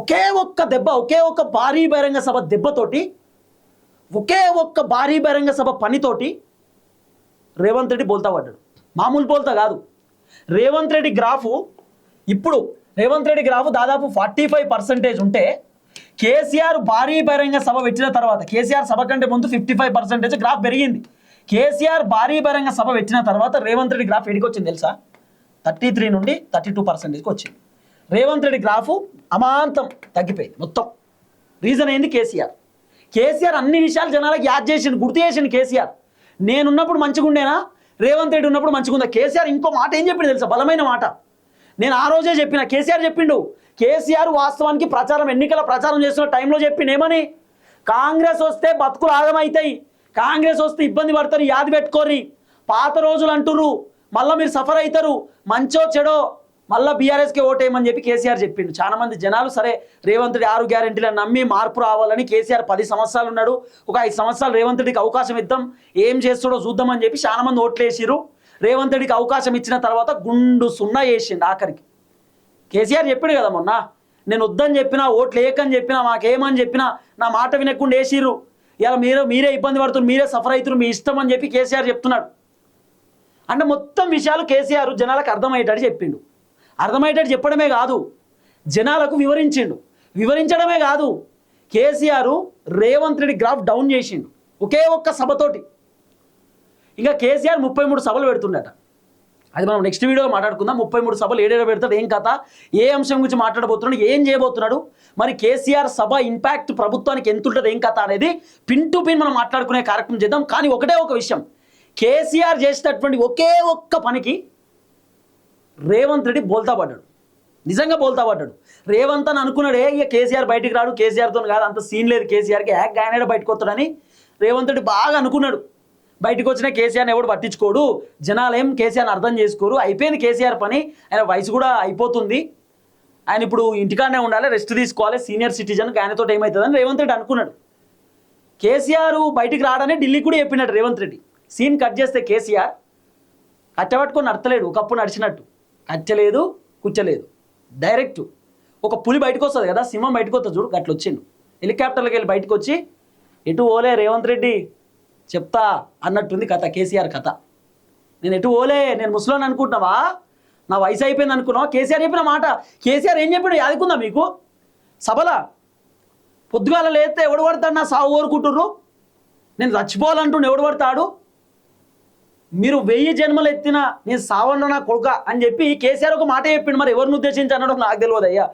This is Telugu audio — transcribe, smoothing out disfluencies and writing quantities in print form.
ఒకే ఒక్క దెబ్బ, ఒకే ఒక్క భారీ బహిరంగ సభ దెబ్బతోటి, ఒకే ఒక్క భారీ బహిరంగ సభ పనితోటి రేవంత్ రెడ్డి బోల్తా పడ్డాడు. మామూలు బోల్తా కాదు. రేవంత్ రెడ్డి గ్రాఫు ఇప్పుడు రేవంత్ రెడ్డి గ్రాఫ్ దాదాపు 45% ఉంటే, కేసీఆర్ భారీ బహిరంగ సభ పెట్టిన తర్వాత, కేసీఆర్ సభ కంటే ముందు 55% గ్రాఫ్ పెరిగింది. కేసీఆర్ భారీ బహిరంగ సభ పెట్టిన తర్వాత రేవంత్ రెడ్డి గ్రాఫ్ ఎడికి వచ్చింది తెలుసా? 33 నుండి 32%కి వచ్చింది. రేవంత్ రెడ్డి గ్రాఫు అమాంతం తగ్గిపోయింది మొత్తం. రీజన్ ఏంది? కేసీఆర్ అన్ని విషయాలు జనాలకు యాద్ చేసిండు, గుర్తు చేసిండు. కేసీఆర్ నేనున్నప్పుడు మంచిగా ఉండేనా, రేవంత్ రెడ్డి ఉన్నప్పుడు మంచిగా ఉందా? కేసీఆర్ ఇంకో మాట ఏం చెప్పిండు తెలుసా? బలమైన మాట. నేను ఆ రోజే చెప్పిన, కేసీఆర్ చెప్పిండు. కేసీఆర్ వాస్తవానికి ఎన్నికల ప్రచారం చేస్తున్న టైంలో చెప్పిండు ఏమని? కాంగ్రెస్ వస్తే బతుకులు ఆగమవుతాయి, కాంగ్రెస్ వస్తే ఇబ్బంది పడతారు, యాది పెట్టుకోర్రి, పాత రోజులు అంటుర్రు, మళ్ళీ మీరు సఫర్ అవుతారు, మంచో చెడో మళ్ళీ బీఆర్ఎస్కి ఓటేయమని చెప్పి కేసీఆర్ చెప్పిండు. చాలా మంది జనాలు సరే రేవంత్ రెడ్డి 6 గ్యారెంటీలను నమ్మి మార్పు రావాలని, కేసీఆర్ 10 సంవత్సరాలు ఉన్నాడు, ఒక 5 సంవత్సరాలు రేవంత్ రెడ్డికి అవకాశం ఇద్దాం, ఏం చేస్తాడో చూద్దామని చెప్పి చాలా మంది ఓట్లు వేసిరు. రేవంత్ రెడ్డికి అవకాశం ఇచ్చిన తర్వాత గుండు సున్నా వేసిండు ఆఖరికి. కేసీఆర్ చెప్పిండు కదా మొన్న, నేను వద్దని చెప్పినా, ఓట్లు వేయకని చెప్పినా, మాకేమని చెప్పినా నా మాట వినకుండా వేసిర్రు, ఇలా మీరే ఇబ్బంది పడుతున్నారు, మీరే సఫర్ అవుతున్నారు, మీ ఇష్టం అని చెప్పి కేసీఆర్ చెప్తున్నాడు. అంటే మొత్తం విషయాలు కేసీఆర్ జనాలకు అర్థమయ్యేటట్టు చెప్పిండు. అర్థమయ్యేటట్టు చెప్పడమే కాదు, జనాలకు వివరించిండు. వివరించడమే కాదు, కేసీఆర్ రేవంత్ రెడ్డి గ్రాఫ్ డౌన్ చేసిండు ఒకే ఒక్క సభతోటి. ఇంకా కేసీఆర్ 33 సభలు పెడుతుండట. అది మనం నెక్స్ట్ వీడియోలో మాట్లాడుకుందాం. 33 సభలు ఏడేడో పెడతాడు, ఏం కథ, ఏ అంశం గురించి మాట్లాడబోతున్నాడు, ఏం చేయబోతున్నాడు, మరి కేసీఆర్ సభ ఇంపాక్ట్ ప్రభుత్వానికి ఎంత ఉంటుంది, ఏం కథ అనేది పిన్ టు పిన్ మనం మాట్లాడుకునే కార్యక్రమం చేద్దాం. కానీ ఒకటే ఒక విషయం, కేసీఆర్ చేసేటటువంటి ఒకే ఒక్క పనికి రేవంత్ రెడ్డి బోల్తా పడ్డాడు, నిజంగా బోల్తా పడ్డాడు. రేవంత్ అని అనుకున్నాడే, ఇక కేసీఆర్ బయటికి రాడు, కేసీఆర్తో కాదు, అంత సీన్ లేదు కేసీఆర్కి, గాయనాడ బయటకు వస్తాడని రేవంత్ రెడ్డి బాగా అనుకున్నాడు. బయటకు వచ్చిన కేసీఆర్ని ఎవడు పట్టించుకోడు, జనాలు ఏం కేసీఆర్ని అర్థం చేసుకోరు, అయిపోయింది కేసీఆర్ పని, ఆయన వయసు కూడా అయిపోతుంది, ఆయన ఇప్పుడు ఇంటికాడనే ఉండాలి, రెస్ట్ తీసుకోవాలి, సీనియర్ సిటిజన్, ఆయనతో ఏమవుతుందని రేవంత్ రెడ్డి అనుకున్నాడు. కేసీఆర్ బయటికి రాడని ఢిల్లీకి కూడా చెప్పినట్టు రేవంత్ రెడ్డి. సీన్ కట్ చేస్తే కేసీఆర్ కట్టబట్టుకొని నడతలేడు, ఒకప్పుడు నడిచినట్టు, కచ్చలేదు కూర్చలేదు, డైరెక్ట్ ఒక పులి బయటకు వస్తుంది కదా, సింహం బయటకు వస్తుంది చూడు, అట్లా వచ్చిండు. హెలికాప్టర్కి వెళ్ళి బయటకు వచ్చి ఎటు ఓలే రేవంత్ రెడ్డి చెప్తా అన్నట్టుంది కథ, కేసీఆర్ కథ. నేను ఎటు ఓలే, నేను ముసలోని అనుకుంటున్నావా, నా వయసు అయిపోయింది అనుకున్నావా? కేసీఆర్ చెప్పిన మాట. కేసీఆర్ ఏం చెప్పాడు యాదుకుందా మీకు? సభలా పొద్దుగాల లేస్తే ఎవడు పడతాడు, నా సాగు కోరుకుంటుర్రు, నేను చచ్చిపోవాలంటుండు ఎవడు పడతాడు, మీరు 1000 జన్మలు ఎత్తినా నేను సావన్న నా కొడుక అని చెప్పి కేసీఆర్ ఒక మాట చెప్పిండు. మరి ఎవరిని ఉద్దేశించి అన్నాడో నాకు తెలియదు అయ్యా.